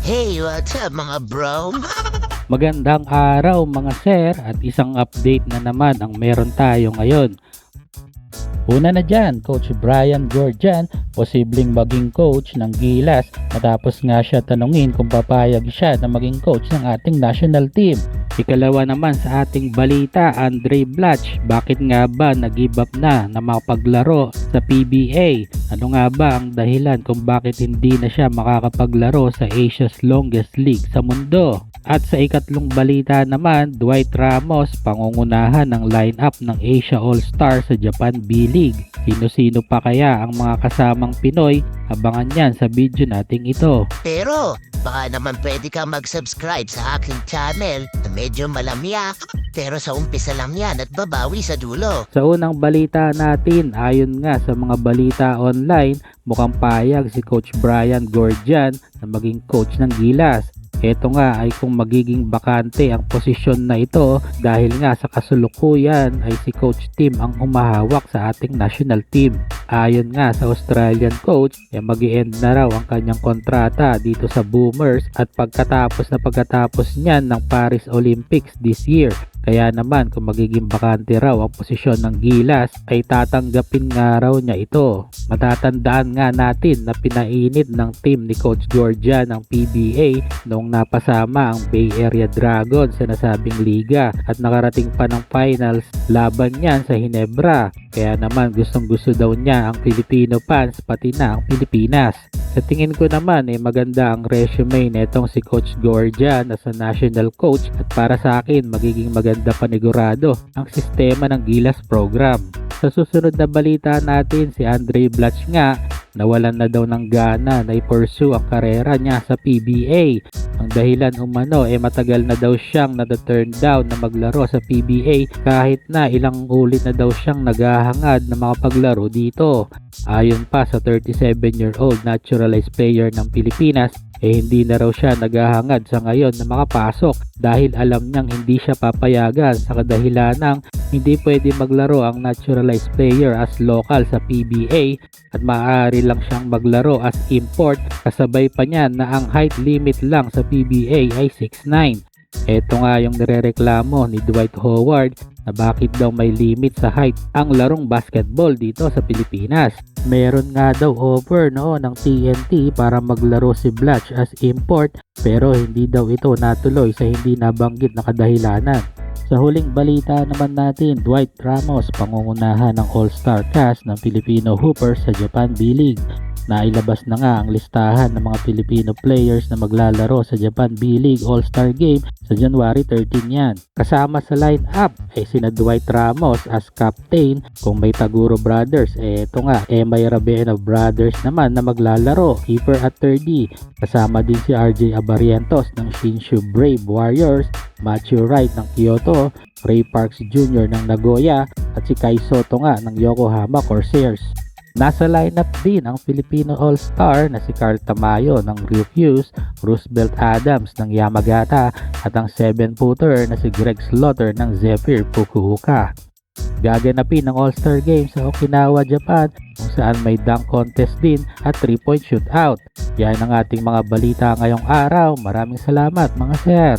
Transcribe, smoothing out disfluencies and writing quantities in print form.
Hey, what's up mga bro? Magandang araw mga sir at isang update na naman ang meron tayo ngayon. Una na dyan, Coach Brian Georgian, posibleng maging coach ng Gilas matapos nga siya tanungin kung papayag siya na maging coach ng ating national team. Ikalawa naman sa ating balita, Andre Blatch, bakit nga ba nag-give up na mapaglaro sa PBA? Ano nga ba ang dahilan kung bakit hindi na siya makakapaglaro sa Asia's longest league sa mundo? At sa ikatlong balita naman, Dwight Ramos, pangungunahan ng lineup ng Asia All-Star sa Japan B-League. Sino-sino pa kaya ang mga kasamang Pinoy? Abangan yan sa video nating ito. Pero, baka naman pwede ka mag-subscribe sa aking channel na medyo malamyak. Pero sa umpisa lang yan at babawi sa dulo. Sa unang balita natin, ayon nga sa mga balita online, mukhang payag si Coach Brian Georgian na maging coach ng Gilas. Ito nga ay kung magiging bakante ang posisyon na ito dahil nga sa kasulukuyan ay si Coach Tim ang humahawak sa ating national team. Ayon nga sa Australian coach, mag-i-end na raw ang kanyang kontrata dito sa Boomers at pagkatapos niyan ng Paris Olympics this year. Kaya naman kung magiging bakante raw ang posisyon ng Gilas ay tatanggapin nga raw niya ito. Matatandaan nga natin na pinainit ng team ni Coach Georgian ng PBA noong napasama ang Bay Area Dragons sa nasabing liga at nakarating pa ng finals laban niyan sa Hinebra. Kaya naman gustong gusto daw niya ang Filipino fans pati na ang Pilipinas. Sa tingin ko naman maganda ang resume netong si Coach Georgian as a national coach at para sa akin magiging maganda panigurado ang sistema ng Gilas program. Sa susunod na balita natin, si Andre Blatch nga nawalan na daw ng gana na i-pursue ang karera niya sa PBA. Ang dahilan umano matagal na daw siyang na-turn down na maglaro sa PBA kahit na ilang ulit na daw siyang naghahangad na makapaglaro dito. Ayon pa sa 37-year-old naturalized player ng Pilipinas, hindi na raw siya naghahangad sa ngayon na makapasok dahil alam niyang hindi siya papayagan sa kadahilanang hindi pwede maglaro ang naturalized player as local sa PBA at maaari lang siyang maglaro as import kasabay pa niyan na ang height limit lang sa PBA ay 6'9". Ito nga yung nirereklamo ni Dwight Howard na bakit daw may limit sa height ang larong basketball dito sa Pilipinas. Meron nga daw offer noon ng TNT para maglaro si Blatch as import pero hindi daw ito natuloy sa hindi nabanggit na kadahilanan. Sa huling balita naman natin, Dwight Ramos, pangungunahan ng All-Star cast ng Filipino Hoopers sa Japan B-League. Nailabas na nga ang listahan ng mga Filipino players na maglalaro sa Japan B-League All-Star Game sa January 13 yan. Kasama sa line-up ay sina Dwight Ramos as captain kung may Taguro brothers. Ito nga, may Rabena brothers naman na maglalaro, keeper at 3D. Kasama din si RJ Abarientos ng Shinshu Brave Warriors, Matthew Wright ng Kyoto, Ray Parks Jr. ng Nagoya at si Kai Soto nga ng Yokohama Corsairs. Nasa lineup din ang Filipino All-Star na si Carl Tamayo ng Ryukyus, Roosevelt Adams ng Yamagata at ang 7-footer na si Greg Slaughter ng Zephyr Fukuoka. Gaganapin ang All-Star Game sa Okinawa, Japan kung saan may dunk contest din at 3-point shootout. Yan ang ating mga balita ngayong araw. Maraming salamat mga sir!